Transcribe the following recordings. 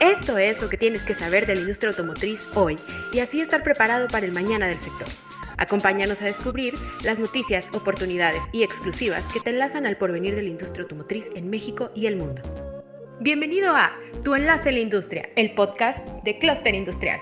Esto es lo que tienes que saber de la industria automotriz hoy y así estar preparado para el mañana del sector. Acompáñanos a descubrir las noticias, oportunidades y exclusivas que te enlazan al porvenir de la industria automotriz en México y el mundo. Bienvenido a Tu Enlace en la Industria, el podcast de Clúster Industrial.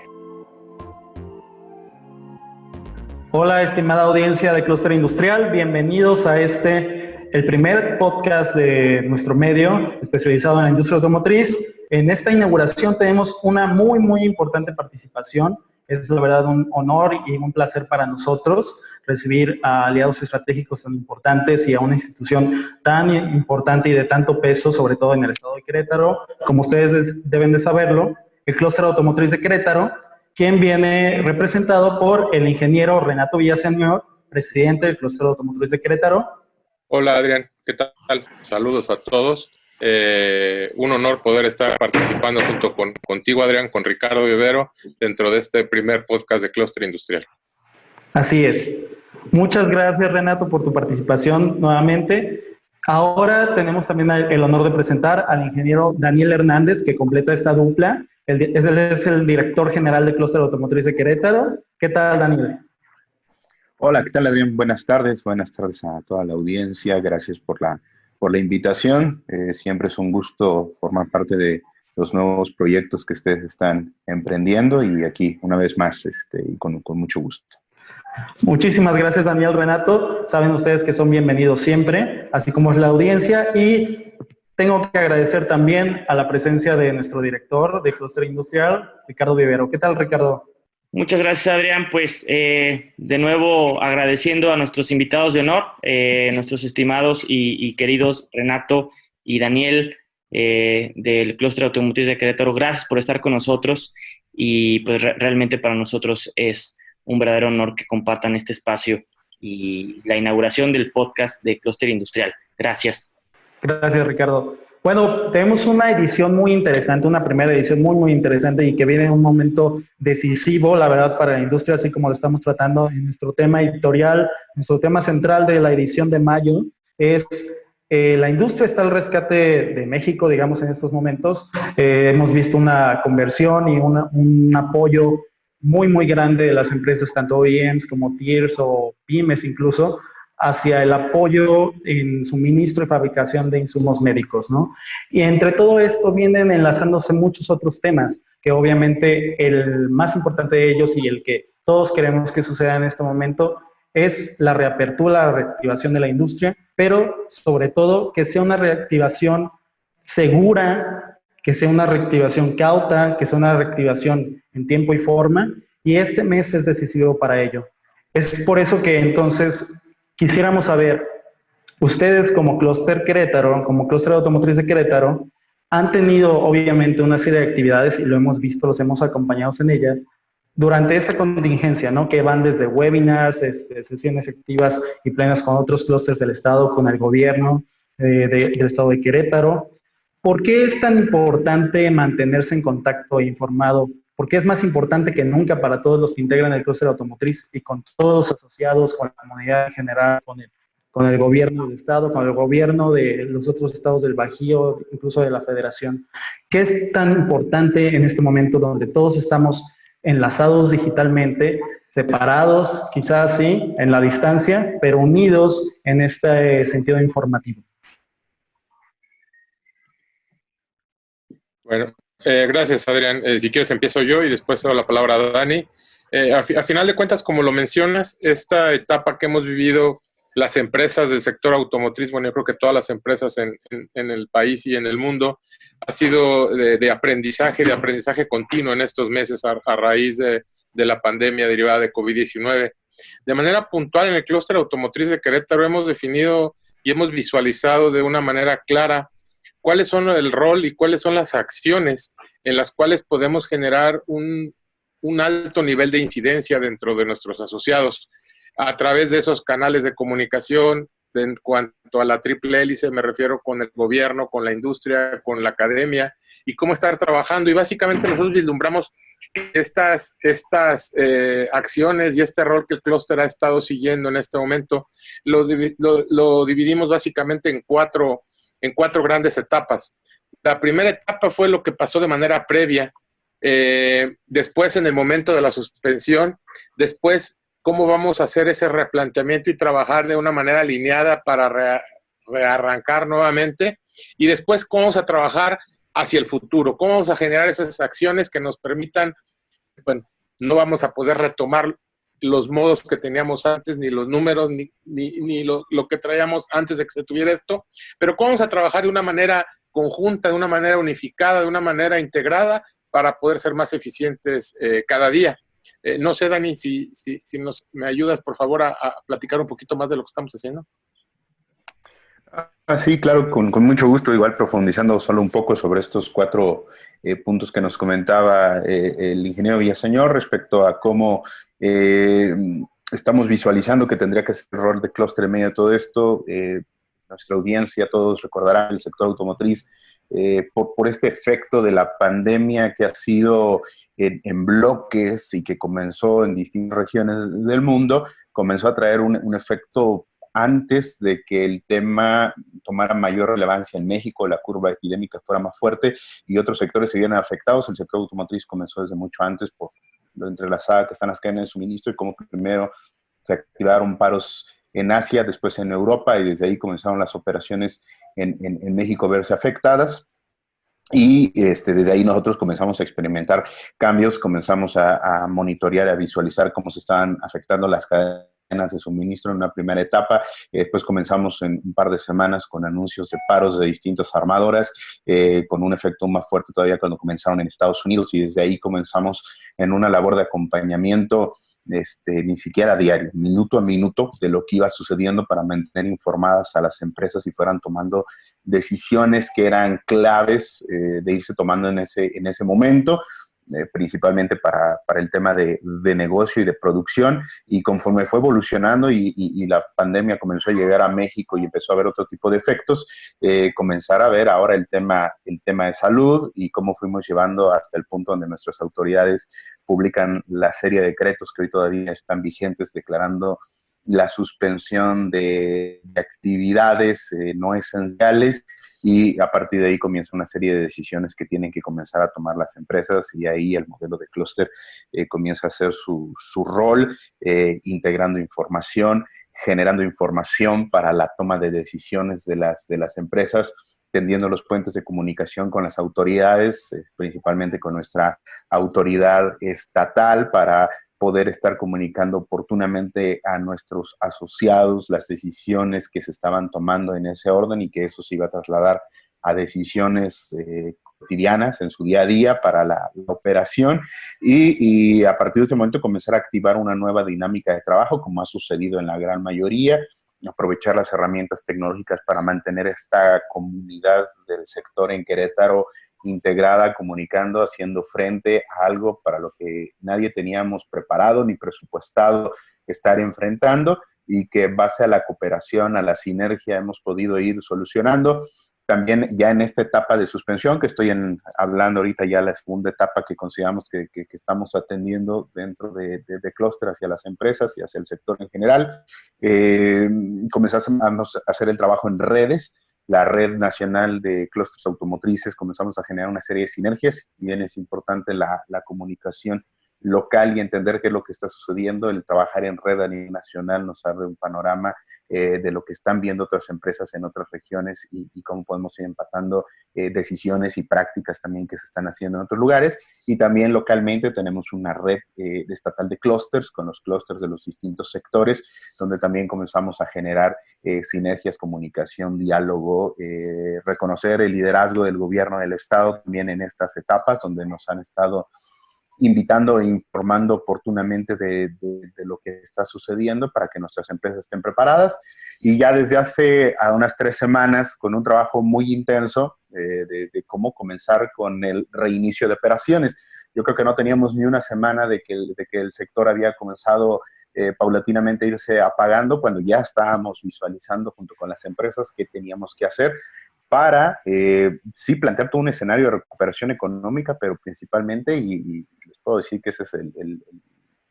Hola, estimada audiencia de Clúster Industrial, bienvenidos a el primer podcast de nuestro medio especializado en la industria automotriz. En esta inauguración tenemos una muy importante participación. Es la verdad un honor y un placer para nosotros recibir a aliados estratégicos tan importantes y a una institución tan importante y de tanto peso, sobre todo en el estado de Querétaro. Como ustedes deben de saberlo, el Clúster Automotriz de Querétaro, quien viene representado por el ingeniero Renato Villaseñor, presidente del Clúster Automotriz de Querétaro. Hola Adrián, ¿qué tal? Saludos a todos. Un honor poder estar participando junto contigo, Adrián, con Ricardo Vivero, dentro de este primer podcast de Clúster Industrial. Así es. Muchas gracias, Renato, por tu participación nuevamente. Ahora tenemos también el honor de presentar al ingeniero Daniel Hernández, que completa esta dupla. Él es el director general de Clúster Automotriz de Querétaro. ¿Qué tal, Daniel? Hola, ¿qué tal, Adrián? Buenas tardes a toda la audiencia. Gracias por la invitación. Siempre es un gusto formar parte de los nuevos proyectos que ustedes están emprendiendo y aquí una vez más y con mucho gusto. Muchísimas gracias, Daniel, Renato. Saben ustedes que son bienvenidos siempre, así como es la audiencia, y tengo que agradecer también a la presencia de nuestro director de Clúster Industrial, Ricardo Vivero. ¿Qué tal, Ricardo? Muchas gracias, Adrián. Pues de nuevo agradeciendo a nuestros invitados de honor, nuestros estimados y queridos Renato y Daniel del Clúster Automotriz de Querétaro. Gracias por estar con nosotros y pues realmente para nosotros es un verdadero honor que compartan este espacio y la inauguración del podcast de Clúster Industrial. Gracias. Gracias, Ricardo. Bueno, tenemos una edición muy interesante, una primera edición muy interesante y que viene en un momento decisivo, la verdad, para la industria, así como lo estamos tratando en nuestro tema editorial. Nuestro tema central de la edición de mayo es la industria está al rescate de México, digamos, en estos momentos. Hemos visto una conversión y un apoyo muy grande de las empresas, tanto OEMs como tiers o pymes incluso, hacia el apoyo en suministro y fabricación de insumos médicos, ¿no? Y entre todo esto vienen enlazándose muchos otros temas, que obviamente el más importante de ellos y el que todos queremos que suceda en este momento es la reapertura, la reactivación de la industria, pero sobre todo que sea una reactivación segura, que sea una reactivación cauta, que sea una reactivación en tiempo y forma, y este mes es decisivo para ello. Es por eso que entonces quisiéramos saber, ustedes como Clúster Querétaro, como Clúster Automotriz de Querétaro, han tenido obviamente una serie de actividades y lo hemos visto, los hemos acompañado en ellas, durante esta contingencia, ¿no? Que van desde webinars, sesiones activas y plenas con otros clústeres del Estado, con el gobierno del Estado de Querétaro. ¿Por qué es tan importante mantenerse en contacto e informado? Porque es más importante que nunca para todos los que integran el clúster automotriz y con todos los asociados, con la comunidad en general, con el gobierno del Estado, con el gobierno de los otros estados del Bajío, incluso de la Federación. ¿Qué es tan importante en este momento donde todos estamos enlazados digitalmente, separados, quizás sí, en la distancia, pero unidos en este sentido informativo? Bueno, gracias, Adrián. Si quieres empiezo yo y después doy la palabra a Dani. A final de cuentas, como lo mencionas, esta etapa que hemos vivido las empresas del sector automotriz, bueno, yo creo que todas las empresas en el país y en el mundo, ha sido de aprendizaje continuo en estos meses a raíz de la pandemia derivada de COVID-19. De manera puntual, en el Clúster Automotriz de Querétaro hemos definido y hemos visualizado de una manera clara cuáles son el rol y cuáles son las acciones en las cuales podemos generar un alto nivel de incidencia dentro de nuestros asociados a través de esos canales de comunicación. En cuanto a la triple hélice, me refiero con el gobierno, con la industria, con la academia, y cómo estar trabajando. Y básicamente nosotros vislumbramos estas acciones y este rol que el clúster ha estado siguiendo en este momento. Lo dividimos básicamente en cuatro grandes etapas. La primera etapa fue lo que pasó de manera previa, después en el momento de la suspensión, después cómo vamos a hacer ese replanteamiento y trabajar de una manera alineada para rearrancar nuevamente, y después cómo vamos a trabajar hacia el futuro, cómo vamos a generar esas acciones que nos permitan, bueno, no vamos a poder retomar los modos que teníamos antes, ni los números, ni lo que traíamos antes de que se tuviera esto, pero cómo vamos a trabajar de una manera conjunta, de una manera unificada, de una manera integrada, para poder ser más eficientes cada día. No sé, Dani, si me ayudas, por favor, a platicar un poquito más de lo que estamos haciendo. Sí, claro, con mucho gusto, igual profundizando solo un poco sobre estos 4 puntos que nos comentaba el ingeniero Villaseñor respecto a cómo estamos visualizando que tendría que ser el rol de clúster en medio de todo esto. Nuestra audiencia, todos recordarán el sector automotriz, por este efecto de la pandemia que ha sido en bloques y que comenzó en distintas regiones del mundo, comenzó a traer un efecto antes de que el tema tomara mayor relevancia en México, la curva epidémica fuera más fuerte y otros sectores se vieron afectados. El sector automotriz comenzó desde mucho antes por lo entrelazada que están las cadenas de suministro y como primero se activaron paros en Asia, después en Europa, y desde ahí comenzaron las operaciones en México a verse afectadas. Y desde ahí nosotros comenzamos a experimentar cambios, comenzamos a monitorear, a visualizar cómo se estaban afectando las cadenas de suministro en una primera etapa. Después comenzamos en un par de semanas con anuncios de paros de distintas armadoras, con un efecto más fuerte todavía cuando comenzaron en Estados Unidos, y desde ahí comenzamos en una labor de acompañamiento ni siquiera diario, minuto a minuto, de lo que iba sucediendo para mantener informadas a las empresas y fueran tomando decisiones que eran claves de irse tomando en ese momento, principalmente para el tema de negocio y de producción. Y conforme fue evolucionando y la pandemia comenzó a llegar a México y empezó a haber otro tipo de efectos, comenzar a ver ahora el tema de salud y cómo fuimos llevando hasta el punto donde nuestras autoridades publican la serie de decretos que hoy todavía están vigentes, declarando la suspensión de actividades no esenciales, y a partir de ahí comienza una serie de decisiones que tienen que comenzar a tomar las empresas, y ahí el modelo de clúster comienza a hacer su rol, integrando información, generando información para la toma de decisiones de las empresas, tendiendo los puentes de comunicación con las autoridades, principalmente con nuestra autoridad estatal, para poder estar comunicando oportunamente a nuestros asociados las decisiones que se estaban tomando en ese orden, y que eso se iba a trasladar a decisiones cotidianas en su día a día para la operación, y a partir de ese momento comenzar a activar una nueva dinámica de trabajo, como ha sucedido en la gran mayoría, aprovechar las herramientas tecnológicas para mantener esta comunidad del sector en Querétaro integrada, comunicando, haciendo frente a algo para lo que nadie teníamos preparado ni presupuestado estar enfrentando, y que en base a la cooperación, a la sinergia, hemos podido ir solucionando. También ya en esta etapa de suspensión, que estoy hablando ahorita ya la segunda etapa que consideramos que estamos atendiendo dentro de clúster hacia las empresas y hacia el sector en general, comenzamos a hacer el trabajo en redes. La Red Nacional de Clústeres Automotrices, comenzamos a generar una serie de sinergias. Bien, es importante la comunicación local y entender qué es lo que está sucediendo. El trabajar en red a nivel nacional nos abre un panorama de lo que están viendo otras empresas en otras regiones, y cómo podemos ir empatando decisiones y prácticas también que se están haciendo en otros lugares. Y también localmente tenemos una red estatal de clústeres, con los clústeres de los distintos sectores, donde también comenzamos a generar sinergias, comunicación, diálogo, reconocer el liderazgo del gobierno del estado también en estas etapas, donde nos han estado invitando e informando oportunamente de lo que está sucediendo para que nuestras empresas estén preparadas. Y ya desde hace unas 3 semanas, con un trabajo muy intenso de cómo comenzar con el reinicio de operaciones. Yo creo que no teníamos ni una semana de que el sector había comenzado paulatinamente a irse apagando, cuando ya estábamos visualizando junto con las empresas qué teníamos que hacer para, sí, plantear todo un escenario de recuperación económica, pero principalmente, y les puedo decir que ese es el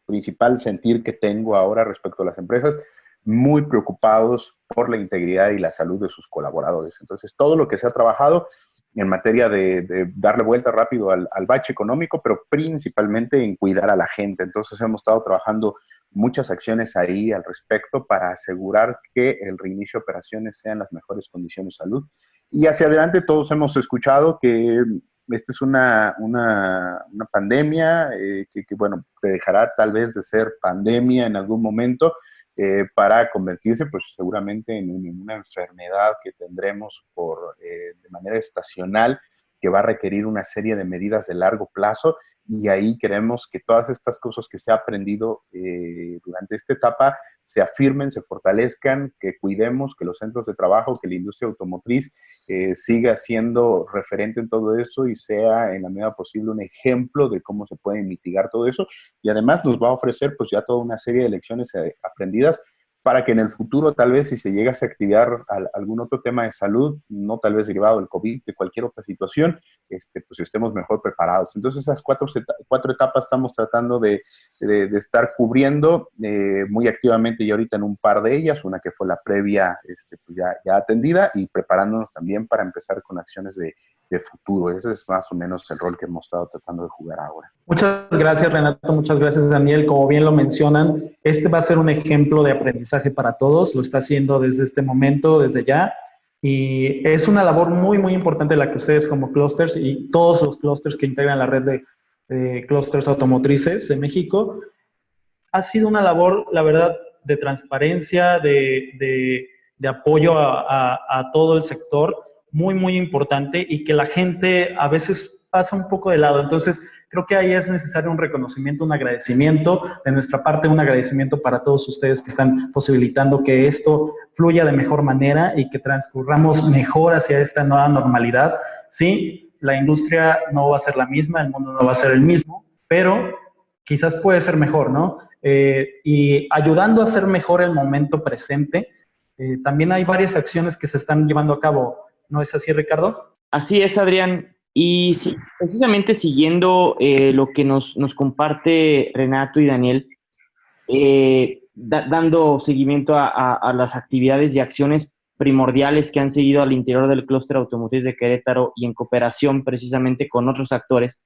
principal sentir que tengo ahora respecto a las empresas, muy preocupados por la integridad y la salud de sus colaboradores. Entonces, todo lo que se ha trabajado en materia de darle vuelta rápido al bache económico, pero principalmente en cuidar a la gente. Entonces, hemos estado trabajando muchas acciones ahí al respecto para asegurar que el reinicio de operaciones sea en las mejores condiciones de salud. Y hacia adelante todos hemos escuchado que esta es una pandemia que, bueno, te dejará tal vez de ser pandemia en algún momento para convertirse, pues, seguramente en una enfermedad que tendremos de manera estacional, que va a requerir una serie de medidas de largo plazo. Y ahí queremos que todas estas cosas que se ha aprendido durante esta etapa se afirmen, se fortalezcan, que cuidemos, que los centros de trabajo, que la industria automotriz siga siendo referente en todo eso y sea en la medida posible un ejemplo de cómo se puede mitigar todo eso. Y además nos va a ofrecer pues ya toda una serie de lecciones aprendidas para que en el futuro, tal vez, si se llegase a activar algún otro tema de salud, no tal vez derivado del COVID, de cualquier otra situación, pues estemos mejor preparados. Entonces, esas cuatro etapas estamos tratando de estar cubriendo muy activamente y ahorita en un par de ellas, una que fue la previa, pues ya atendida, y preparándonos también para empezar con acciones de futuro. Ese es más o menos el rol que hemos estado tratando de jugar ahora. Muchas gracias, Renato. Muchas gracias, Daniel. Como bien lo mencionan, este va a ser un ejemplo de aprendizaje para todos. Lo está haciendo desde este momento, desde ya. Y es una labor muy, muy importante la que ustedes como clusters y todos los clusters que integran la red de clusters automotrices de México, ha sido una labor, la verdad, de transparencia, de apoyo a todo el sector, muy, muy importante, y que la gente a veces pasa un poco de lado. Entonces, creo que ahí es necesario un reconocimiento, un agradecimiento de nuestra parte, un agradecimiento para todos ustedes que están posibilitando que esto fluya de mejor manera y que transcurramos mejor hacia esta nueva normalidad. Sí, la industria no va a ser la misma, el mundo no va a ser el mismo, pero quizás puede ser mejor, ¿no? Y ayudando a hacer mejor el momento presente, también hay varias acciones que se están llevando a cabo. ¿No es así, Ricardo? Así es, Adrián. Y sí, precisamente siguiendo lo que nos comparte Renato y Daniel, dando seguimiento a las actividades y acciones primordiales que han seguido al interior del clúster automotriz de Querétaro y en cooperación precisamente con otros actores,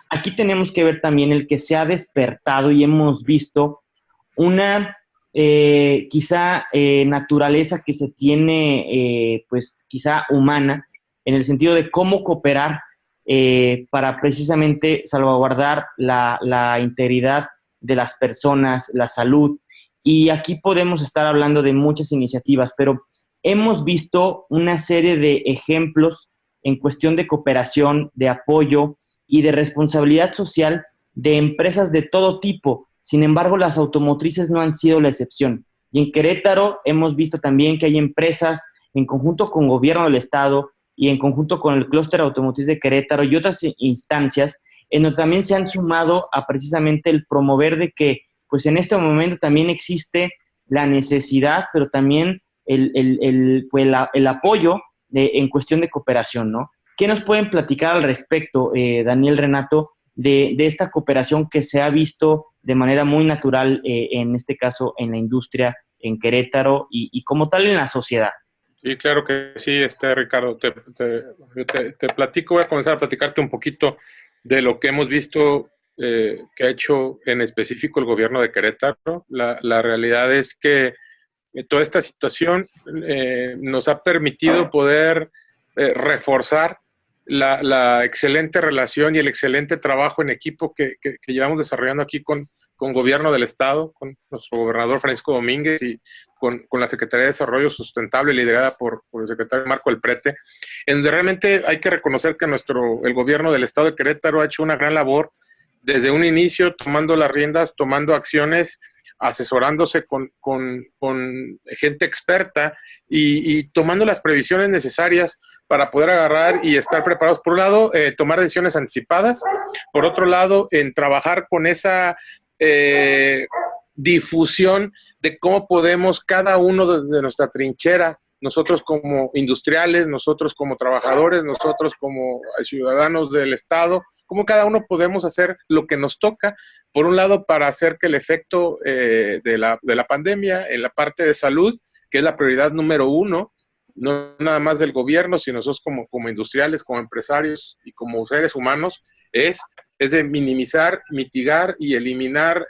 aquí tenemos que ver también el que se ha despertado y hemos visto una quizá naturaleza que se tiene, pues quizá humana, en el sentido de cómo cooperar para precisamente salvaguardar la integridad de las personas, la salud. Y aquí podemos estar hablando de muchas iniciativas, pero hemos visto una serie de ejemplos en cuestión de cooperación, de apoyo y de responsabilidad social de empresas de todo tipo. Sin embargo, las automotrices no han sido la excepción. Y en Querétaro hemos visto también que hay empresas en conjunto con gobierno del estado y en conjunto con el clúster automotriz de Querétaro y otras instancias, en donde también se han sumado a precisamente el promover de que, pues en este momento también existe la necesidad, pero también el apoyo en cuestión de cooperación, ¿no? ¿Qué nos pueden platicar al respecto, Daniel, Renato, de esta cooperación que se ha visto de manera muy natural, en este caso en la industria, en Querétaro y como tal en la sociedad? Sí, claro que sí, Ricardo. Te platico, voy a comenzar a platicarte un poquito de lo que hemos visto que ha hecho en específico el gobierno de Querétaro. La realidad es que toda esta situación nos ha permitido poder reforzar la excelente relación y el excelente trabajo en equipo que llevamos desarrollando aquí con gobierno del estado, con nuestro gobernador Francisco Domínguez y con la Secretaría de Desarrollo Sustentable liderada por el secretario Marco El Prete, en donde realmente hay que reconocer que el gobierno del estado de Querétaro ha hecho una gran labor desde un inicio, tomando las riendas, tomando acciones, asesorándose con gente experta y tomando las previsiones necesarias para poder agarrar y estar preparados. Por un lado, tomar decisiones anticipadas. Por otro lado, en trabajar con esa difusión de cómo podemos cada uno de nuestra trinchera, nosotros como industriales, nosotros como trabajadores, nosotros como ciudadanos del Estado, cómo cada uno podemos hacer lo que nos toca, por un lado, para hacer que el efecto de la pandemia en la parte de salud, que es la prioridad número uno, no nada más del gobierno, sino nosotros como industriales, como empresarios y como seres humanos, es de minimizar, mitigar y eliminar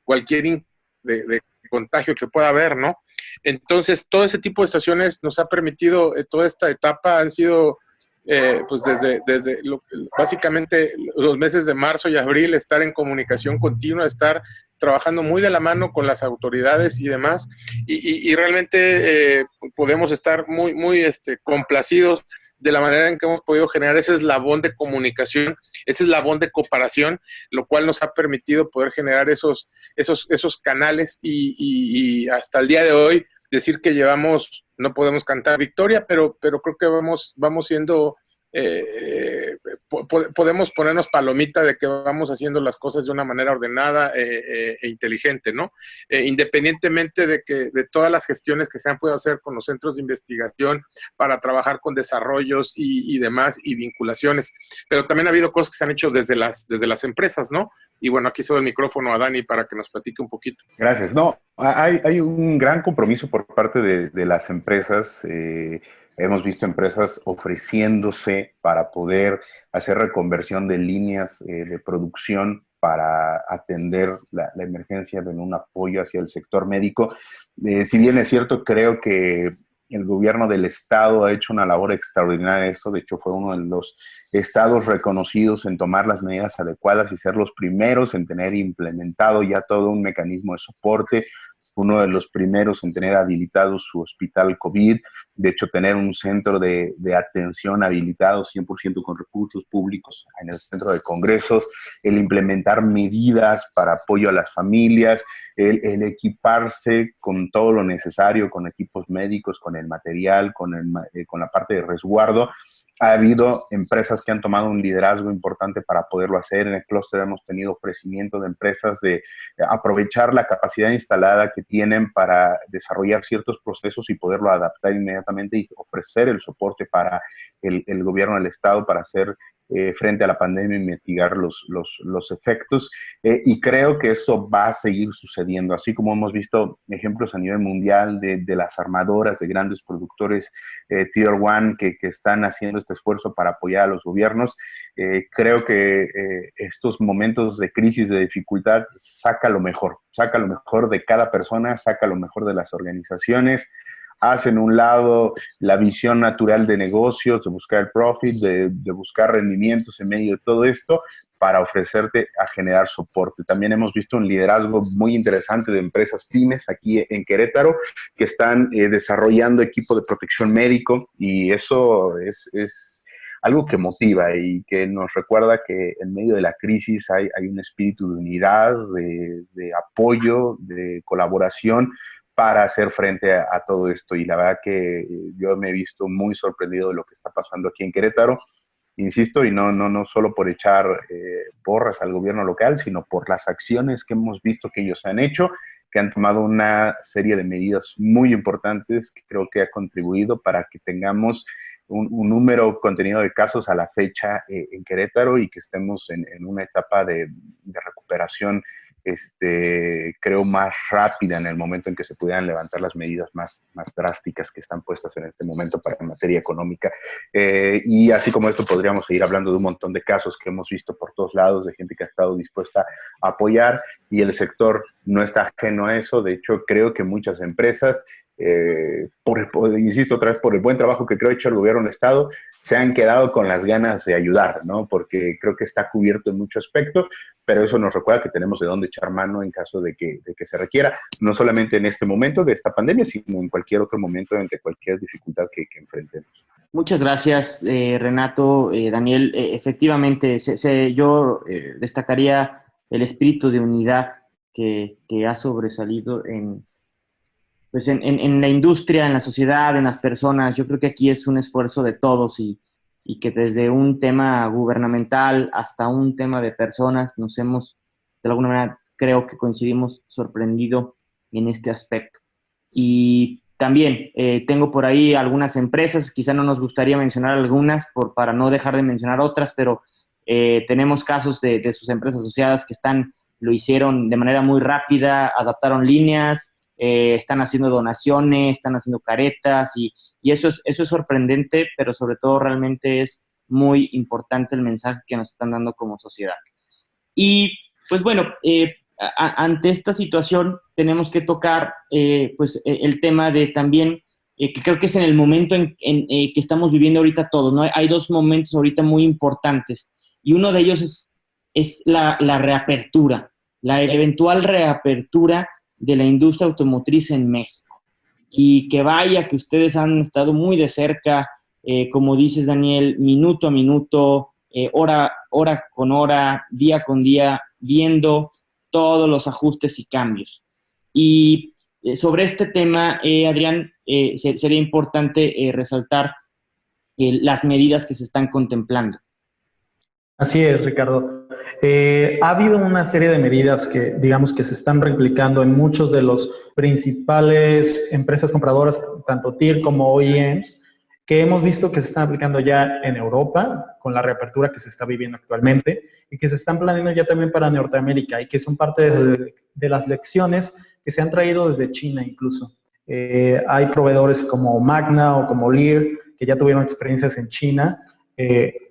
cualquier de contagio que pueda haber, ¿no? Entonces, todo ese tipo de situaciones nos ha permitido, toda esta etapa han sido, pues básicamente los meses de marzo y abril, estar en comunicación continua, estar trabajando muy de la mano con las autoridades y demás, y realmente podemos estar muy, muy complacidos de la manera en que hemos podido generar ese eslabón de comunicación, ese eslabón de cooperación, lo cual nos ha permitido poder generar esos canales y hasta el día de hoy decir que llevamos, no podemos cantar victoria, pero creo que vamos siendo, podemos ponernos palomita de que vamos haciendo las cosas de una manera ordenada e inteligente, ¿no? Independientemente de todas las gestiones que se han podido hacer con los centros de investigación para trabajar con desarrollos y demás, y vinculaciones, pero también ha habido cosas que se han hecho desde las empresas, ¿no? Y bueno, aquí cedo el micrófono a Dani para que nos platique un poquito. Gracias. No, hay un gran compromiso por parte de las empresas. Hemos visto empresas ofreciéndose para poder hacer reconversión de líneas de producción para atender la emergencia en un apoyo hacia el sector médico. Si bien es cierto, creo que el gobierno del estado ha hecho una labor extraordinaria en esto. De hecho, fue uno de los estados reconocidos en tomar las medidas adecuadas y ser los primeros en tener implementado ya todo un mecanismo de soporte. Uno de los primeros en tener habilitado su hospital COVID, de hecho tener un centro de atención habilitado 100% con recursos públicos en el centro de congresos, el implementar medidas para apoyo a las familias, el equiparse con todo lo necesario, con equipos médicos, con el material, con la parte de resguardo. Ha habido empresas que han tomado un liderazgo importante para poderlo hacer. En el clúster hemos tenido crecimiento de empresas de aprovechar la capacidad instalada que tienen para desarrollar ciertos procesos y poderlo adaptar inmediatamente y ofrecer el soporte para el gobierno del estado para hacer frente a la pandemia y mitigar los efectos. Y creo que eso va a seguir sucediendo, así como hemos visto ejemplos a nivel mundial de las armadoras, de grandes productores Tier 1 que están haciendo este esfuerzo para apoyar a los gobiernos. Creo que estos momentos de crisis, de dificultad, saca lo mejor de cada persona, saca lo mejor de las organizaciones, hacen un lado la visión natural de negocios, de buscar el profit, de buscar rendimientos en medio de todo esto para ofrecerte a generar soporte. También hemos visto un liderazgo muy interesante de empresas pymes aquí en Querétaro que están desarrollando equipo de protección médico, y eso es algo que motiva y que nos recuerda que en medio de la crisis hay un espíritu de unidad, de apoyo, de colaboración para hacer frente a todo esto. Y la verdad que yo me he visto muy sorprendido de lo que está pasando aquí en Querétaro, insisto, y no solo por echar porras al gobierno local, sino por las acciones que hemos visto que ellos han hecho, que han tomado una serie de medidas muy importantes que creo que ha contribuido para que tengamos un número contenido de casos a la fecha en Querétaro y que estemos en una etapa de recuperación creo más rápida en el momento en que se pudieran levantar las medidas más drásticas que están puestas en este momento para en materia económica. Y así como esto podríamos seguir hablando de un montón de casos que hemos visto por todos lados, de gente que ha estado dispuesta a apoyar, y el sector no está ajeno a eso. De hecho, creo que muchas empresas, insisto otra vez, por el buen trabajo que creo ha hecho el gobierno del estado, se han quedado con las ganas de ayudar, ¿no? Porque creo que está cubierto en muchos aspectos, pero eso nos recuerda que tenemos de dónde echar mano en caso de que se requiera, no solamente en este momento de esta pandemia, sino en cualquier otro momento ante cualquier dificultad que enfrentemos. Muchas gracias, Renato, Daniel. Efectivamente, yo destacaría el espíritu de unidad que ha sobresalido en la industria, en la sociedad, en las personas. Yo creo que aquí es un esfuerzo de todos y que desde un tema gubernamental hasta un tema de personas nos hemos, de alguna manera, creo que coincidimos, sorprendido en este aspecto. Y también tengo por ahí algunas empresas, quizá no nos gustaría mencionar algunas para no dejar de mencionar otras, pero Tenemos casos de sus empresas asociadas que lo hicieron de manera muy rápida, adaptaron líneas, están haciendo donaciones, están haciendo caretas y eso es sorprendente, pero sobre todo realmente es muy importante el mensaje que nos están dando como sociedad. Y pues bueno, ante esta situación tenemos que tocar pues el tema de también, que creo que es en el momento que estamos viviendo ahorita todos, ¿no? Hay dos momentos ahorita muy importantes y uno de ellos es la reapertura, la eventual reapertura de la industria automotriz en México. Y que vaya que ustedes han estado muy de cerca, como dices, Daniel, minuto a minuto, hora con hora, día con día, viendo todos los ajustes y cambios. Y sobre este tema, Adrián, sería importante resaltar las medidas que se están contemplando. Así es, Ricardo. Ha habido una serie de medidas que, digamos, que se están replicando en muchos de los principales empresas compradoras, tanto TIR como OEMs, que hemos visto que se están aplicando ya en Europa, con la reapertura que se está viviendo actualmente, y que se están planeando ya también para Norteamérica, y que son parte de las lecciones que se han traído desde China incluso. Hay proveedores como Magna o como Lear, que ya tuvieron experiencias en China,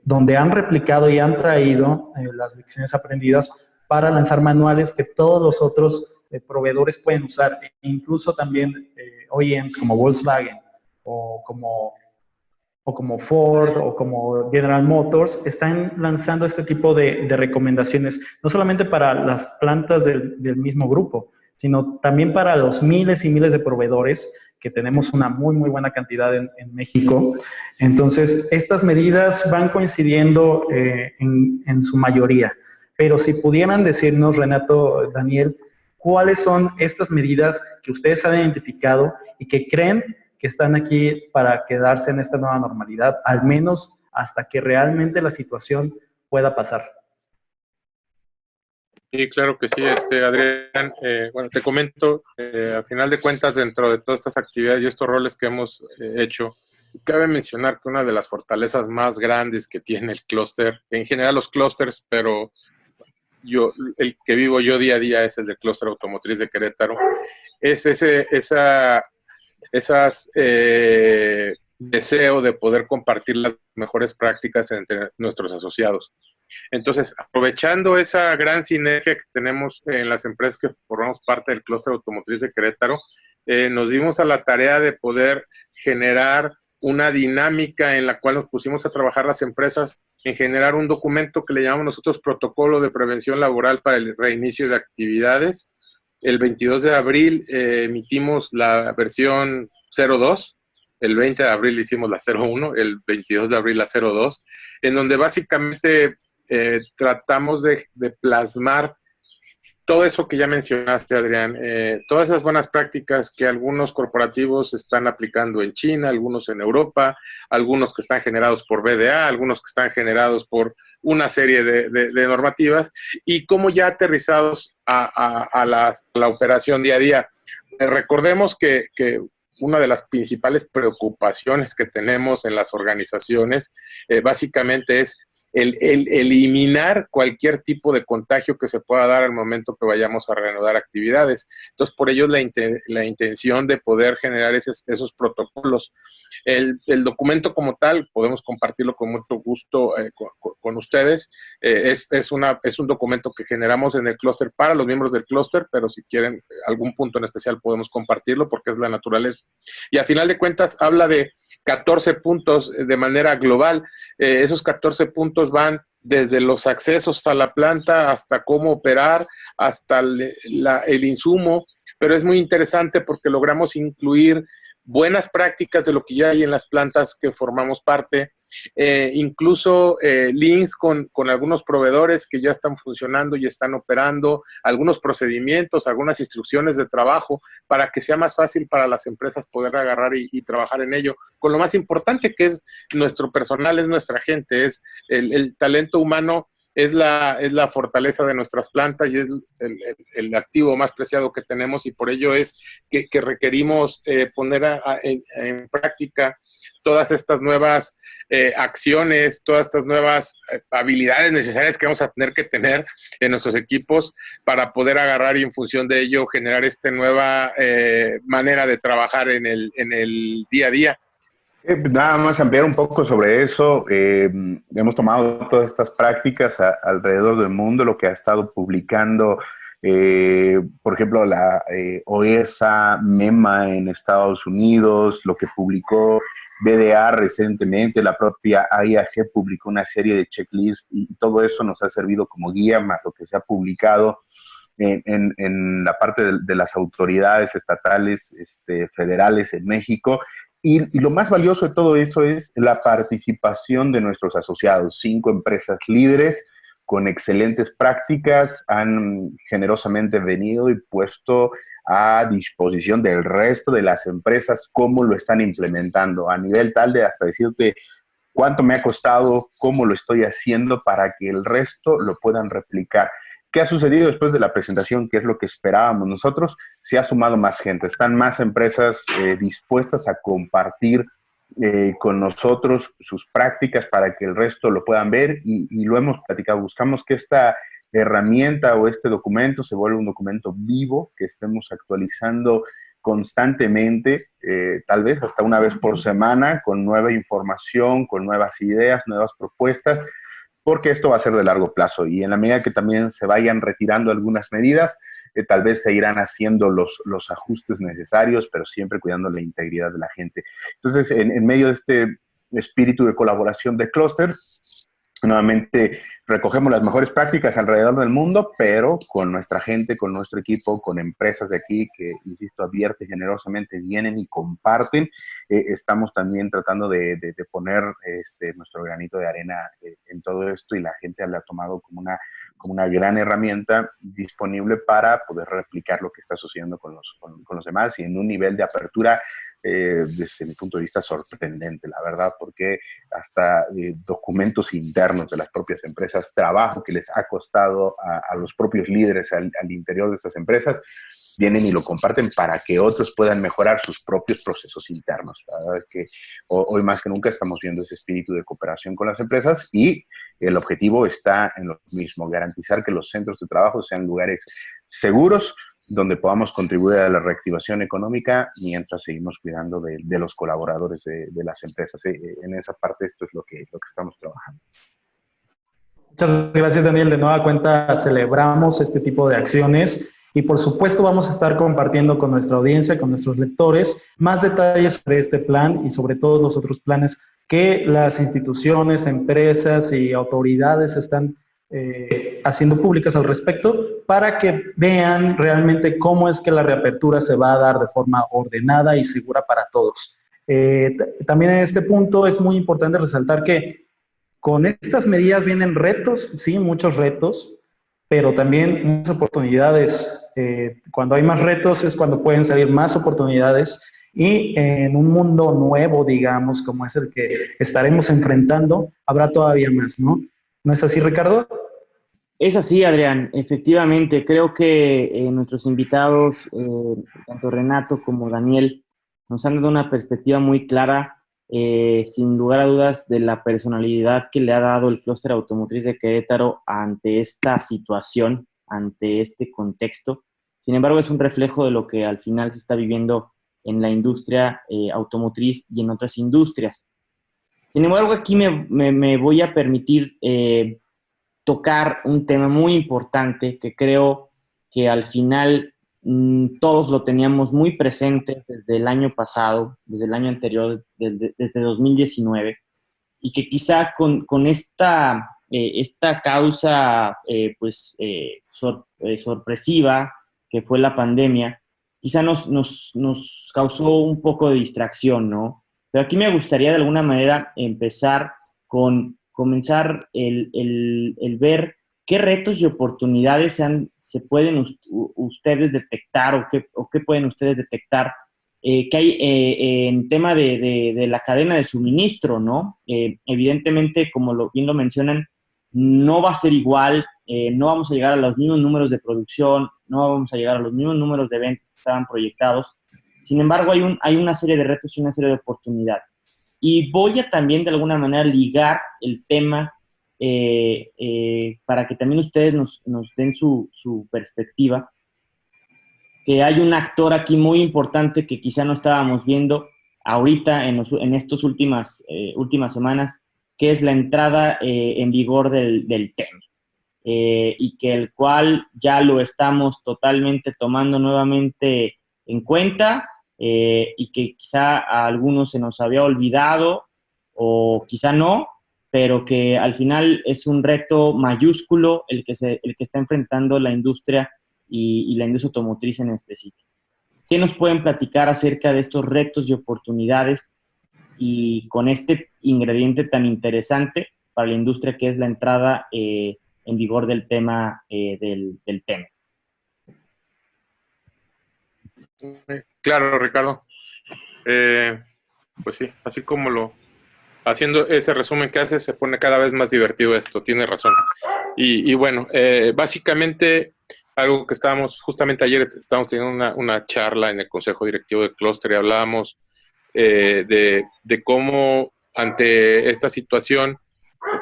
donde han replicado y han traído las lecciones aprendidas para lanzar manuales que todos los otros proveedores pueden usar, e incluso también OEMs como Volkswagen o como Ford o como General Motors están lanzando este tipo de recomendaciones, no solamente para las plantas del mismo grupo, sino también para los miles y miles de proveedores, que tenemos una muy, muy buena cantidad en México. Entonces, estas medidas van coincidiendo en su mayoría. Pero si pudieran decirnos, Renato, Daniel, ¿cuáles son estas medidas que ustedes han identificado y que creen que están aquí para quedarse en esta nueva normalidad, al menos hasta que realmente la situación pueda pasar? Sí, claro que sí, Adrián. Bueno, te comento, a final de cuentas, dentro de todas estas actividades y estos roles que hemos hecho, cabe mencionar que una de las fortalezas más grandes que tiene el clúster, en general los clústers, pero el que vivo yo día a día es el del clúster automotriz de Querétaro, es deseo de poder compartir las mejores prácticas entre nuestros asociados. Entonces, aprovechando esa gran sinergia que tenemos en las empresas que formamos parte del clúster automotriz de Querétaro, nos dimos a la tarea de poder generar una dinámica en la cual nos pusimos a trabajar las empresas en generar un documento que le llamamos nosotros Protocolo de Prevención Laboral para el Reinicio de Actividades. El 22 de abril emitimos la versión 02, el 20 de abril hicimos la 01, el 22 de abril la 02, en donde básicamente tratamos de plasmar todo eso que ya mencionaste, Adrián, todas esas buenas prácticas que algunos corporativos están aplicando en China, algunos en Europa, algunos que están generados por BDA, algunos que están generados por una serie de normativas, y cómo ya aterrizados a la operación día a día. Recordemos que una de las principales preocupaciones que tenemos en las organizaciones básicamente es el eliminar cualquier tipo de contagio que se pueda dar al momento que vayamos a reanudar actividades. Entonces, por ello la intención de poder generar esos protocolos. El documento como tal, podemos compartirlo con mucho gusto con ustedes. Es un documento que generamos en el clúster para los miembros del clúster, pero si quieren algún punto en especial podemos compartirlo porque es la naturaleza. Y a final de cuentas habla de 14 puntos de manera global. Esos 14 puntos van desde los accesos a la planta hasta cómo operar, hasta el insumo, pero es muy interesante porque logramos incluir buenas prácticas de lo que ya hay en las plantas que formamos parte, incluso links con algunos proveedores que ya están funcionando y están operando, algunos procedimientos, algunas instrucciones de trabajo para que sea más fácil para las empresas poder agarrar y trabajar en ello. Con lo más importante que es nuestro personal, es nuestra gente, es el talento humano es la fortaleza de nuestras plantas y es el activo más preciado que tenemos, y por ello es que requerimos poner en práctica todas estas nuevas acciones, todas estas nuevas habilidades necesarias que vamos a tener que tener en nuestros equipos para poder agarrar y en función de ello generar esta nueva manera de trabajar en el día a día. Nada más ampliar un poco sobre eso. Hemos tomado todas estas prácticas alrededor del mundo, lo que ha estado publicando, por ejemplo, la OESA, MEMA en Estados Unidos, lo que publicó BDA recientemente, la propia IAG publicó una serie de checklists y todo eso nos ha servido como guía, más lo que se ha publicado en la parte de las autoridades estatales, federales en México. Y lo más valioso de todo eso es la participación de nuestros asociados. 5 empresas líderes con excelentes prácticas han generosamente venido y puesto a disposición del resto de las empresas cómo lo están implementando, a nivel tal de hasta decirte cuánto me ha costado, cómo lo estoy haciendo para que el resto lo puedan replicar. ¿Qué ha sucedido después de la presentación? ¿Qué es lo que esperábamos nosotros? Se ha sumado más gente, están más empresas dispuestas a compartir con nosotros sus prácticas para que el resto lo puedan ver y lo hemos platicado. Buscamos que esta herramienta o este documento se vuelva un documento vivo, que estemos actualizando constantemente, tal vez hasta una vez por semana, con nueva información, con nuevas ideas, nuevas propuestas, porque esto va a ser de largo plazo y en la medida que también se vayan retirando algunas medidas, tal vez se irán haciendo los ajustes necesarios, pero siempre cuidando la integridad de la gente. Entonces, en medio de este espíritu de colaboración de clúster, nuevamente recogemos las mejores prácticas alrededor del mundo, pero con nuestra gente, con nuestro equipo, con empresas de aquí que, insisto, abiertas y generosamente vienen y comparten. Estamos también tratando de poner nuestro granito de arena en todo esto y la gente la ha tomado como una gran herramienta disponible para poder replicar lo que está sucediendo con los demás y en un nivel de apertura desde mi punto de vista sorprendente, la verdad, porque hasta documentos internos de las propias empresas, trabajo que les ha costado a los propios líderes al interior de estas empresas, vienen y lo comparten para que otros puedan mejorar sus propios procesos internos. La verdad es que hoy más que nunca estamos viendo ese espíritu de cooperación con las empresas y el objetivo está en lo mismo, garantizar que los centros de trabajo sean lugares seguros donde podamos contribuir a la reactivación económica mientras seguimos cuidando de los colaboradores de las empresas. En esa parte esto es lo que estamos trabajando. Muchas gracias, Daniel. De nueva cuenta celebramos este tipo de acciones y por supuesto vamos a estar compartiendo con nuestra audiencia, con nuestros lectores, más detalles sobre este plan y sobre todos los otros planes que las instituciones, empresas y autoridades están haciendo públicas al respecto para que vean realmente cómo es que la reapertura se va a dar de forma ordenada y segura para todos. También en este punto es muy importante resaltar que con estas medidas vienen retos, sí, muchos retos, pero también muchas oportunidades. Cuando hay más retos es cuando pueden salir más oportunidades y en un mundo nuevo, digamos, como es el que estaremos enfrentando, habrá todavía más, ¿no? ¿No es así, Ricardo? Es así, Adrián. Efectivamente, creo que nuestros invitados, tanto Renato como Daniel, nos han dado una perspectiva muy clara, sin lugar a dudas, de la personalidad que le ha dado el clúster automotriz de Querétaro ante esta situación, ante este contexto. Sin embargo, es un reflejo de lo que al final se está viviendo en la industria automotriz y en otras industrias. Sin embargo, aquí me voy a permitir tocar un tema muy importante que creo que al final todos lo teníamos muy presente desde el año pasado, desde el año anterior, desde 2019, y que quizá con esta causa sorpresiva que fue la pandemia, quizá nos causó un poco de distracción, ¿no? Pero aquí me gustaría de alguna manera empezar con comenzar el ver qué retos y oportunidades se pueden ustedes detectar o qué pueden ustedes detectar que hay en tema de la cadena de suministro, ¿no? Evidentemente, como bien lo mencionan, no va a ser igual, no vamos a llegar a los mismos números de producción, no vamos a llegar a los mismos números de ventas que estaban proyectados. Sin embargo, hay una serie de retos y una serie de oportunidades. Y voy a también, de alguna manera, ligar el tema para que también ustedes nos den su perspectiva, que hay un actor aquí muy importante que quizá no estábamos viendo ahorita en estas últimas semanas, que es la entrada en vigor del TEME, y que el cual ya lo estamos totalmente tomando nuevamente en cuenta, y que quizá a algunos se nos había olvidado o quizá no, pero que al final es un reto mayúsculo el que está enfrentando la industria y la industria automotriz en específico. ¿Qué nos pueden platicar acerca de estos retos y oportunidades y con este ingrediente tan interesante para la industria que es la entrada en vigor del tema del TEME? Claro, Ricardo. Pues sí, así como haciendo ese resumen que haces, se pone cada vez más divertido esto, tienes razón. Y bueno, básicamente algo que justamente ayer estábamos teniendo una charla en el Consejo Directivo de Clúster y hablábamos de cómo ante esta situación,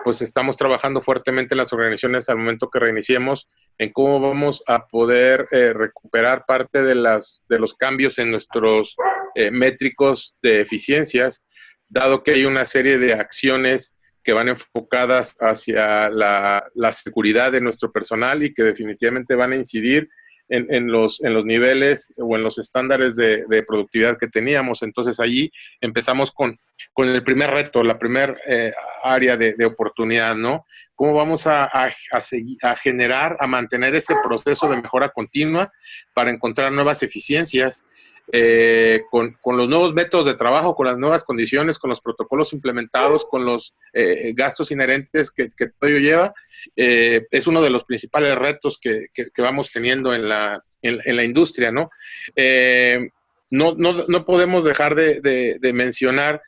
pues estamos trabajando fuertemente en las organizaciones al momento que reiniciemos, en cómo vamos a poder recuperar parte de los cambios en nuestros métricos de eficiencias, dado que hay una serie de acciones que van enfocadas hacia la seguridad de nuestro personal y que definitivamente van a incidir en los niveles o en los estándares de productividad que teníamos. Entonces, allí empezamos con el primer reto, la primera área de oportunidad, ¿no? ¿Cómo vamos a generar, a mantener ese proceso de mejora continua para encontrar nuevas eficiencias con los nuevos métodos de trabajo, con las nuevas condiciones, con los protocolos implementados, con los gastos inherentes que todo ello lleva? Es uno de los principales retos que vamos teniendo en la industria, ¿no? No podemos dejar de mencionar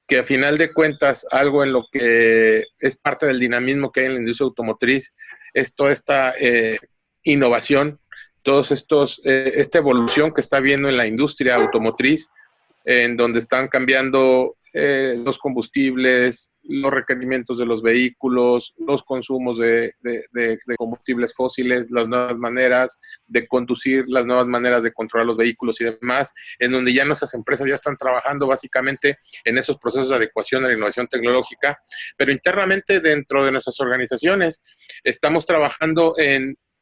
que a final de cuentas algo en lo que es parte del dinamismo que hay en la industria automotriz es toda esta innovación, esta evolución que está habiendo en la industria automotriz, en donde están cambiando los combustibles, los requerimientos de los vehículos, los consumos de combustibles fósiles, las nuevas maneras de conducir, las nuevas maneras de controlar los vehículos y demás, en donde ya nuestras empresas ya están trabajando básicamente en esos procesos de adecuación a la innovación tecnológica, pero internamente dentro de nuestras organizaciones estamos trabajando